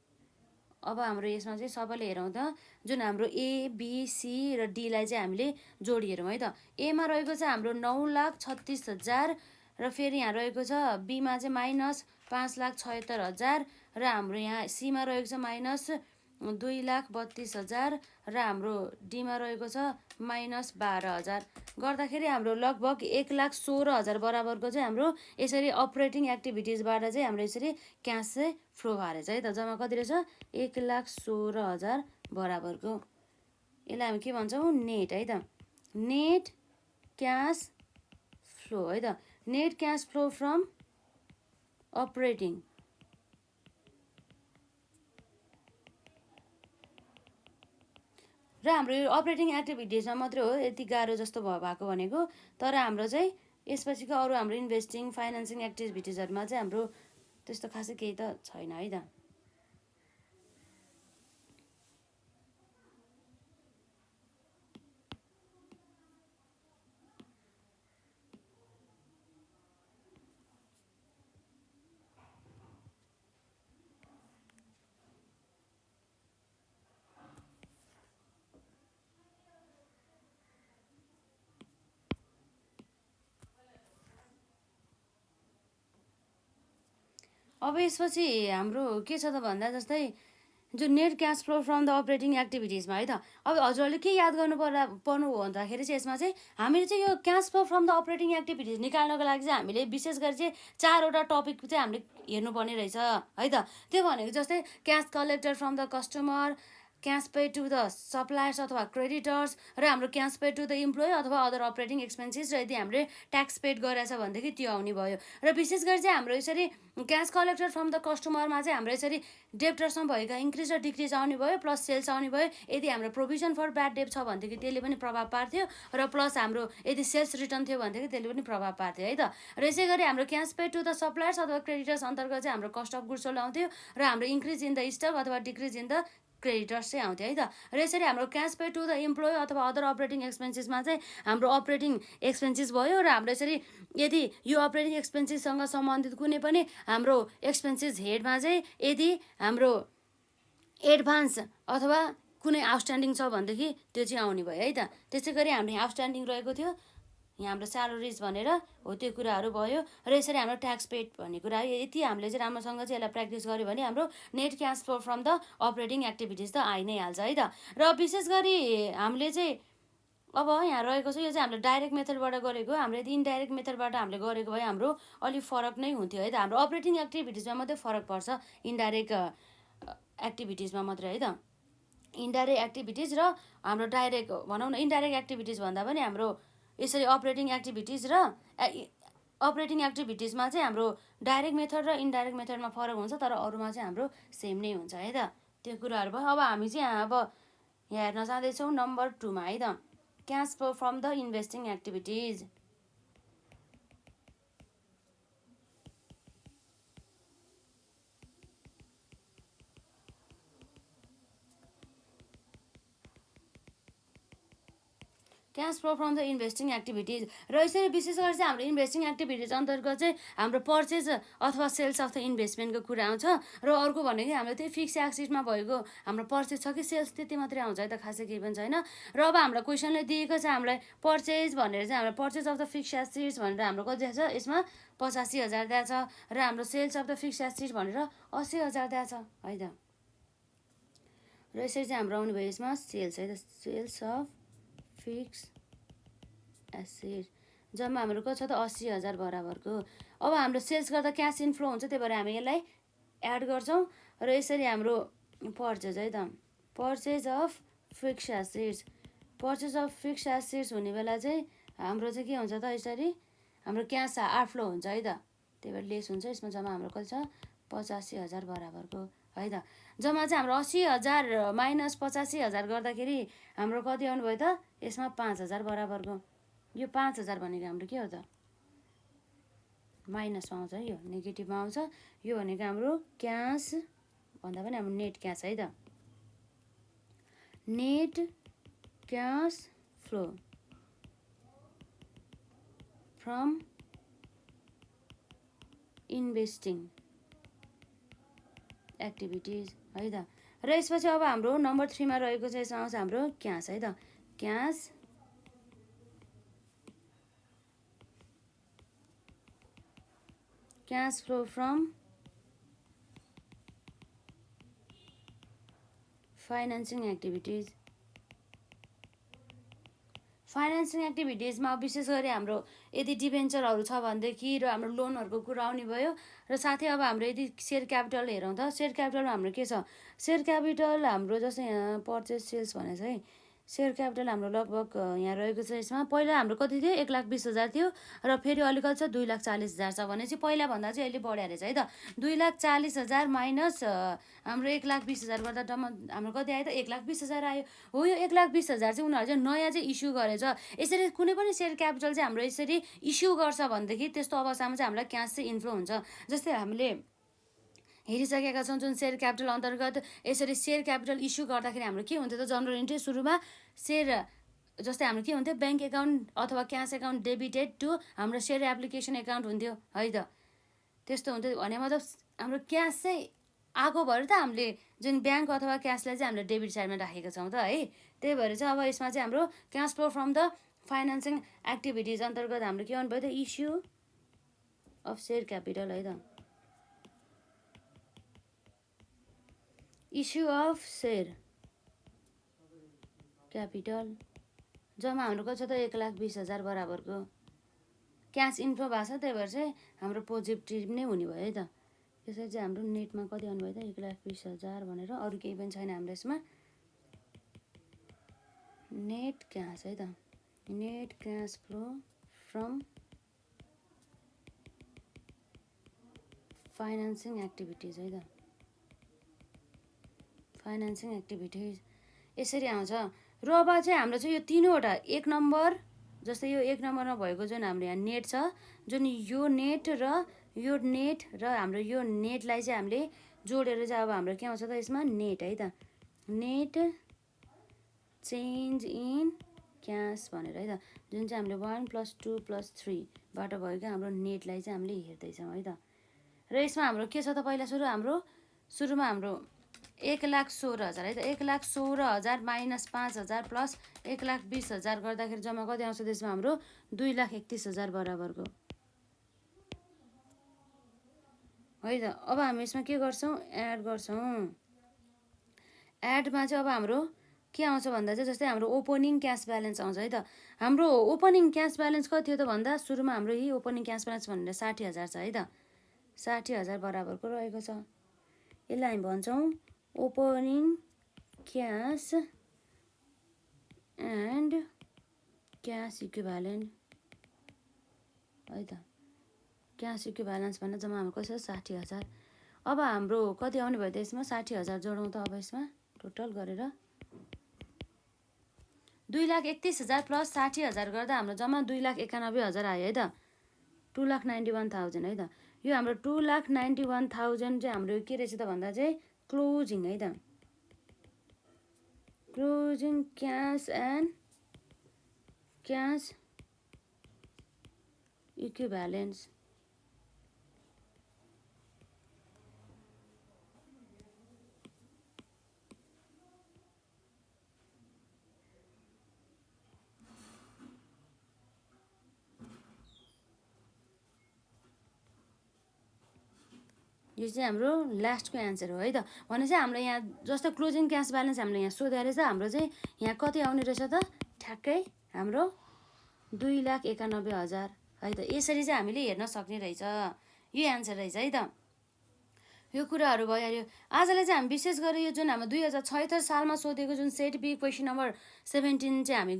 अब हाम्रो यसमा चाहिँ सबैले हेरौँ त जुन हाम्रो ए बी सी र डीलाई चाहिँ हामीले जोडी हेरौँ है त। एमा रहेको छ हाम्रो 9,36,000 र फेरि यहाँ रहेको छ बीमा चाहिँ -5,76,000 र हाम्रो यहाँ सीमा रहेको छ -2,32,000 र हाम्रो डीमा रहेको छ -12,000 गर्दाखेरि हाम्रो लगभग 1,16,000 बराबरको चाहिँ हाम्रो यसरी अपरेटिङ एक्टिभिटिजबाट चाहिँ हाम्रो यसरी क्यास चाहिँ फ्लो भएर चाहिँ है त। जम्मा कति रहेछ 1,16,000 बराबरको। यसलाई हामी के भन्छौँ नेट है त। नेट क्यास फ्लो है त। Net cash flow from operating र हाम्रो यो अपरेटिङ एक्टिभिटिजमा मात्रै हो यति गाह्रो जस्तो भएको भनेको। तर हाम्रो चाहिँ यसपछिको अरू हाम्रो इन्भेस्टिङ फाइनेन्सिङ एक्टिभिटिजहरूमा चाहिँ हाम्रो त्यस्तो खासै केही त छैन है त। अब यसपछि हाम्रो के छ त भन्दा जस्तै जो net cash flow from the operating एक्टिभिटिजमा है त। अब हजुरहरूले के याद पर्नु हो भन्दाखेरि चाहिँ यसमा चाहिँ हामीले चाहिँ यो cash flow from the operating activities निकाल्नको लागि चाहिँ हामीले विशेष गरी चाहिँ 4वटा टपिक चाहिँ हामीले हेर्नुपर्ने रहेछ है त। त्यो भनेको जस्तै cash collected from the customer, cash paid to the suppliers अथवा क्रेडिटर्स र हाम्रो cash paid to the employee अथवा अदर अपरेटिङ एक्सपेन्सेस र यदि हामीले ट्याक्स पेड गरेछ भनेदेखि त्यो आउने भयो। र विशेष गरी चाहिँ हाम्रो यसरी क्यास कलेक्टेड फ्रम द कस्टमरमा चाहिँ हाम्रो यसरी डेप्टर्समा भएका इन्क्रिज र डिक्रिज आउने भयो प्लस सेल्स आउने भयो। यदि हाम्रो प्रोभिजन फर ब्याड डेप छ भनेदेखि त्यसले पनि प्रभाव पार्थ्यो र प्लस हाम्रो यदि सेल्स रिटर्न थियो भनेदेखि त्यसले पनि प्रभाव पार्थ्यो है त। र यसै गरी हाम्रो cash paid to the suppliers अथवा क्रेडिटर्स अन्तर्गत चाहिँ हाम्रो कस्ट अफ गुड्स सोल्ड आउँथ्यो र हाम्रो इन्क्रिज इन द स्टक अथवा डिक्रिज इन द क्रेडिटर्स चाहिँ आउँथ्यो है त। र यसरी हाम्रो cash pay to the employee अथवा अदर अपरेटिङ एक्सपेन्सेसमा चाहिँ हाम्रो अपरेटिङ एक्सपेन्सेस भयो र हाम्रो यसरी यदि यो अपरेटिङ एक्सपेन्सेससँग सम्बन्धित कुनै पनि हाम्रो एक्सपेन्सेस हेडमा चाहिँ यदि हाम्रो एडभान्स अथवा कुनै आउटस्ट्यान्डिङ छ भनेदेखि त्यो चाहिँ आउने भयो है त। त्यसै गरी हाम्रो यहाँ आउटस्ट्यान्डिङ रहेको थियो यहाँ हाम्रो स्यालेरिज भनेर हो त्यो कुराहरू भयो। र यसरी हाम्रो ट्याक्स पेड भन्ने कुरा यति हामीले चाहिँ राम्रोसँग चाहिँ यसलाई प्र्याक्टिस गऱ्यो भने हाम्रो net cash flow from the operating activities त आइ नै हाल्छ है त। र विशेष गरी हामीले चाहिँ अब यहाँ रहेको छ यो चाहिँ हामीले डाइरेक्ट मेथडबाट गरेको। हाम्रो यदि इन्डाइरेक्ट मेथडबाट हामीले गरेको भए हाम्रो अलिक फरक नै हुन्थ्यो है त। हाम्रो अपरेटिङ एक्टिभिटिजमा मात्रै फरक पर्छ इन्डाइरेक्ट एक्टिभिटिजमा मात्रै है त। इन्डाइरेक्ट एक्टिभिटिज र हाम्रो डाइरेक्ट भनौँ न इन्डाइरेक्ट एक्टिभिटिज भन्दा पनि हाम्रो यसरी अपरेटिङ एक्टिभिटिज र अपरेटिङ एक्टिभिटिजमा चाहिँ हाम्रो डाइरेक्ट मेथड र इन्डाइरेक्ट मेथडमा फरक हुन्छ तर अरूमा चाहिँ हाम्रो सेम नै हुन्छ है त। त्यो कुराहरू भयो। अब हामी चाहिँ अब यहाँ हेर्न जाँदैछौँ नम्बर 2मा है त cash flow from the investing activities. Cash flow from the investing activities र यसरी विशेष गरी चाहिँ हाम्रो इन्भेस्टिङ एक्टिभिटिज अन्तर्गत चाहिँ हाम्रो पर्चेज अथवा सेल्स अफ द इन्भेस्टमेन्टको कुरा आउँछ। र अर्को भनेको हाम्रो त्यही फिक्स एक्सिसमा भएको हाम्रो पर्चेज छ कि सेल्स त्यति मात्रै आउँछ है त, खासै केही पनि छैन। र अब हाम्रो क्वेसनले दिएको छ हामीलाई पर्चेज भनेर चाहिँ हाम्रो purchase of the fix assets भनेर हाम्रो कति दिएको छ यसमा 85,000 दिएको छ र हाम्रो sales of the fix assets भनेर 80,000 दिएको छ है त। र यसरी चाहिँ हाम्रो आउने भयो यसमा सेल्स है त। सेल्स अफ फिक्स एसेट जम्मा हाम्रो कति छ त 80,000 बराबरको। अब हाम्रो सेल्स गर्दा क्यास इनफ्लो हुन्छ, त्यही भएर हामी यसलाई एड गर्छौँ र यसरी हाम्रो पर्चेज है त पर्चेज अफ फिक्स एसेट्स हुने बेला चाहिँ हाम्रो चाहिँ के हुन्छ त यसरी हाम्रो क्यास आउटफ्लो हुन्छ है त, त्यही भएर लेस हुन्छ। यसमा जम्मा हाम्रो कति छ 85,000 बराबरको है त। जम्मा चाहिँ हाम्रो 80,000 माइनस 85,000 गर्दाखेरि हाम्रो कति आउनुभयो त यसमा 5,000 बराबरको। यो 5,000 भनेको हाम्रो के हो त माइनसमा आउँछ है, यो नेगेटिभमा आउँछ। यो भनेको हाम्रो क्यास भन्दा पनि हाम्रो नेट क्यास है त, net cash flow from investing activities है त। र यसपछि अब हाम्रो नम्बर 3 मा रहेको चाहिँ यसमा आउँछ हाम्रो क्यास है त, क्यास फ्लो फ्रम फाइनेन्सिङ एक्टिभिटिजमा विशेष गरी हाम्रो यदि डिभेन्चरहरू छ भनेदेखि र हाम्रो लोनहरूको कुरा आउने भयो। र साथै अब हाम्रो यदि सेयर क्यापिटल हेरौँ त सेयर क्यापिटलमा हाम्रो के छ, सेयर क्यापिटल हाम्रो जस्तै यहाँ पर्चेस सेल्स भने चाहिँ सेयर क्यापिटल हाम्रो लगभग यहाँ रहेको छ। यसमा पहिला हाम्रो कति थियो 1,20,000 थियो र फेरि अलिकति छ 2,40,000 छ भने चाहिँ पहिलाभन्दा चाहिँ अहिले बढ्यो रहेछ है त। 2,40,000 माइनस हाम्रो 1,20,000 गर्दा जम्मा हाम्रो कति आयो त 1,20,000 आयो हो। यो 1,20,000 चाहिँ उनीहरू चाहिँ नयाँ चाहिँ इस्यु गरेछ। यसरी कुनै पनि सेयर क्यापिटल चाहिँ हाम्रो यसरी इस्यु गर्छ भनेदेखि त्यस्तो अवस्थामा चाहिँ हामीलाई क्यास चाहिँ इन्फ्लो हुन्छ। जस्तै हामीले हेरिसकेका छौँ जुन सेयर क्यापिटल अन्तर्गत यसरी सेयर क्यापिटल इस्यु गर्दाखेरि हाम्रो के हुन्थ्यो त जनरल इन्ट्री सुरुमा सेयर जस्तै हाम्रो के हुन्थ्यो ब्याङ्क एकाउन्ट अथवा क्यास एकाउन्ट डेबिटेड टु हाम्रो सेयर एप्लिकेसन एकाउन्ट हुन्थ्यो है त। त्यस्तो हुन्थ्यो भने मतलब हाम्रो क्यास चाहिँ आएको भएर त हामीले जुन ब्याङ्क अथवा क्यासलाई चाहिँ हामीले डेबिट साइडमा राखेका छौँ त है। त्यही भएर चाहिँ अब यसमा चाहिँ हाम्रो cash flow from the financing activities अन्तर्गत हाम्रो के आउनु भयो त इस्यु अफ सेयर क्यापिटल है त, इस्यु अफ सेयर क्यापिटल जम्मा हाम्रो कति छ त 1,20,000 बराबरको क्यास इन्फ्लो भएको छ। त्यही भएर चाहिँ हाम्रो पोजिटिभ नै हुने भयो है त। यसरी चाहिँ हाम्रो नेटमा कति आउनुभयो त 1,20,000 भनेर, अरू केही पनि छैन हाम्रो यसमा नेट क्यास है त, net cash flow from financing activities है त, फाइनेन्सिङ एक्टिभिटिज यसरी आउँछ। र अब चाहिँ हाम्रो चाहिँ यो तीनवटा एक नम्बर जस्तै यो एक नम्बरमा भएको जुन हाम्रो यहाँ नेट छ, जुन यो नेट र हाम्रो यो नेटलाई चाहिँ हामीले जोडेर चाहिँ अब हाम्रो के आउँछ त यसमा नेट है त, नेट चेन्ज इन क्यास भनेर है त, जुन चाहिँ हामीले 1 + 2 + 3 बाट भएको हाम्रो नेटलाई चाहिँ हामीले हेर्दैछौँ है त। र यसमा हाम्रो के छ त पहिला सुरुमा हाम्रो 1,16,000 है त, 1,16,000 माइनस 5,000 प्लस 1,20,000 गर्दाखेरि जम्मा कति आउँछ त्यसमा हाम्रो 2,31,000 बराबरको है त। अब हामी यसमा के गर्छौँ एड गर्छौँ। एडमा चाहिँ अब हाम्रो के आउँछ भन्दा चाहिँ जस्तै हाम्रो ओपनिङ क्यास ब्यालेन्स आउँछ है त। हाम्रो ओपनिङ क्यास ब्यालेन्स कति थियो त भन्दा सुरुमा हाम्रो यही ओपनिङ क्यास ब्यालेन्स भनेर 60,000 छ है त, 60,000 बराबरको रहेको छ। यसलाई हामी भन्छौँ opening cash and cash equivalent है त, क्यास इक्विभ्यालेन्स भन्दा जम्मा हाम्रो कसो 60,000। अब हाम्रो कति आउने भयो त यसमा 60,000 जोडौँ त अब यसमा टोटल गरेर 2,31,000 प्लस 60,000 गर्दा हाम्रो जम्मा 2,91,000 आयो है त, 2,91,000 है त। यो हाम्रो 2,91,000 चाहिँ हाम्रो के रहेछ त भन्दा चाहिँ क्लोजिङ है त, closing cash and cash equivalence यो चाहिँ हाम्रो लास्टको एन्सर हो है त। भनेपछि हाम्रो यहाँ जस्तो क्लोजिङ क्यास ब्यालेन्स हामीले यहाँ सोधेको रहेछ, हाम्रो चाहिँ यहाँ कति आउने रहेछ त ठ्याक्कै हाम्रो 2,91,000 है त। यसरी चाहिँ हामीले हेर्न सक्ने रहेछ। यो एन्सर रहेछ है त। यो कुराहरू भइहाल्यो। आजलाई चाहिँ हामी विशेष गरी यो जुन हाम्रो 2076 सालमा सोधेको जुन सेट बी क्वेसन नम्बर 17 चाहिँ हामी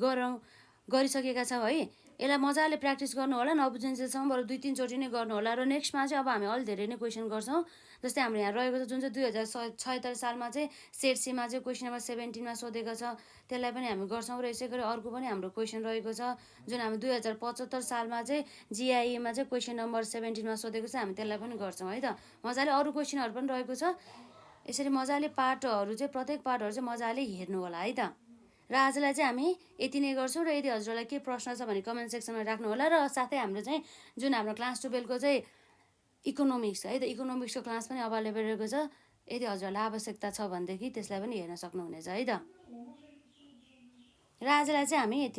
गरिसकेका छौँ है। यसलाई मजाले प्र्याक्टिस गर्नु होला, नबुझिन्जेलसम्म बरु 2-3 चोटि नै गर्नु होला। र नेक्स्टमा चाहिँ अब हामी अलि धेरै नै क्वेसन गर्छौँ। जस्तै हाम्रो यहाँ रहेको छ जुन चाहिँ 2076 सालमा चाहिँ सेट सीमा चाहिँ क्वेसन नम्बर 17मा सोधेको छ, त्यसलाई पनि हामी गर्छौँ। र यसै गरी अर्को पनि हाम्रो क्वेसन रहेको छ जुन हामी 2075 सालमा चाहिँ जिआइएमा चाहिँ क्वेसन नम्बर 17मा सोधेको छ, हामी त्यसलाई पनि गर्छौँ है त। मजाले अरू क्वेसनहरू पनि रहेको छ। यसरी मजाले पार्टहरू चाहिँ प्रत्येक पार्टहरू चाहिँ मजाले हेर्नु होला है त। र आजलाई चाहिँ हामी यति नै गर्छौँ। र यदि हजुरलाई के प्रश्न छ भने कमेन्ट सेक्सनमा राख्नु होला। र साथै हाम्रो चाहिँ जुन हाम्रो क्लास 12को चाहिँ इकोनोमिक्स है त, इकोनोमिक्सको क्लास पनि अभाइलेबल रहेको छ। यदि हजुरलाई आवश्यकता छ भनेदेखि त्यसलाई पनि हेर्न सक्नुहुनेछ है त। र आजलाई चाहिँ हामी यति